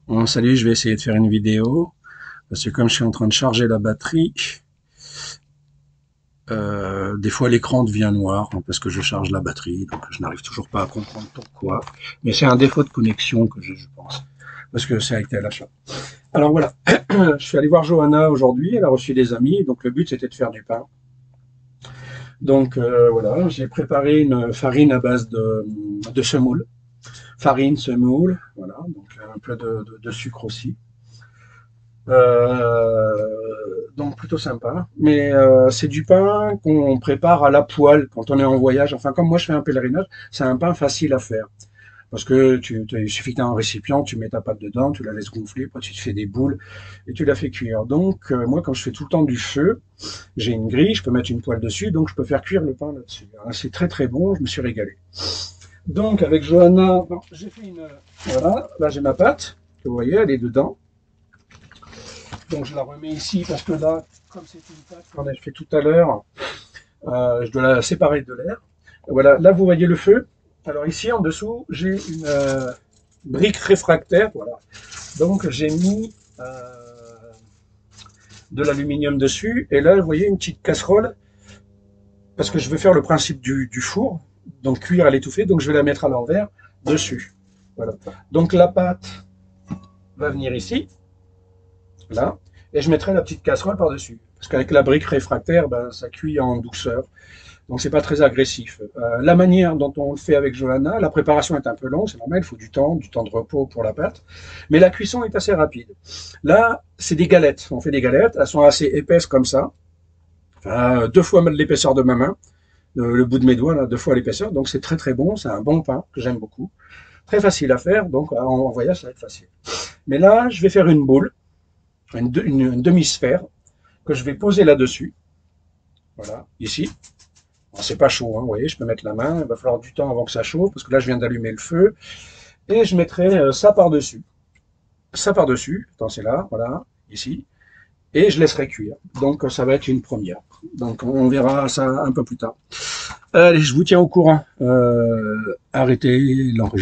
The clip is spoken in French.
Bon, salut, je vais essayer de faire une vidéo parce que comme je suis en train de charger la batterie, des fois l'écran devient noir parce que je charge la batterie, donc je n'arrive toujours pas à comprendre pourquoi. Mais c'est un défaut de connexion que je pense, parce que ça a été à l'achat. Alors voilà, je suis allé voir Johanna aujourd'hui, elle a reçu des amis, donc le but c'était de faire du pain. Donc voilà, j'ai préparé une farine à base de semoule, farine, semoule, voilà, donc un peu de sucre aussi. Donc plutôt sympa. Mais c'est du pain qu'on prépare à la poêle quand on est en voyage. Enfin, comme moi je fais un pèlerinage, c'est un pain facile à faire. Parce que il suffit que tu as un récipient, tu mets ta pâte dedans, tu la laisses gonfler, après tu te fais des boules et tu la fais cuire. Donc moi, quand je fais tout le temps du feu, j'ai une grille, je peux mettre une poêle dessus, donc je peux faire cuire le pain là-dessus. C'est très très bon, je me suis régalé. Donc avec Johanna, bon, j'ai fait une... Voilà, là j'ai ma pâte, que vous voyez, elle est dedans. Donc je la remets ici parce que là, comme c'est une pâte qu'on a fait tout à l'heure, je dois la séparer de l'air. Voilà, là vous voyez le feu. Alors ici en dessous, j'ai une brique réfractaire. Voilà. Donc j'ai mis de l'aluminium dessus. Et là, vous voyez une petite casserole parce que je veux faire le principe du four. Donc cuire à l'étouffée. Donc je vais la mettre à l'envers dessus. Voilà. Donc la pâte va venir ici. Là, et je mettrai la petite casserole par-dessus. Parce qu'avec la brique réfractaire, ben, ça cuit en douceur. Donc c'est pas très agressif. La manière dont on le fait avec Johanna, la préparation est un peu longue, c'est normal, il faut du temps de repos pour la pâte, mais la cuisson est assez rapide. Là, c'est des galettes. On fait des galettes, elles sont assez épaisses comme ça, enfin, 2 fois l'épaisseur de ma main, le bout de mes doigts, là, 2 fois l'épaisseur. Donc c'est très très bon, c'est un bon pain que j'aime beaucoup. Très facile à faire, donc en voyage ça va être facile. Mais là, je vais faire une boule, une demi-sphère que je vais poser là-dessus. Voilà, ici. C'est pas chaud, hein, vous voyez, je peux mettre la main, il va falloir du temps avant que ça chauffe, parce que là je viens d'allumer le feu, et je mettrai ça par-dessus. Ça par-dessus, attends, c'est là, voilà, ici, et je laisserai cuire. Donc ça va être une première. Donc on verra ça un peu plus tard. Allez, je vous tiens au courant. Arrêtez l'enregistrement.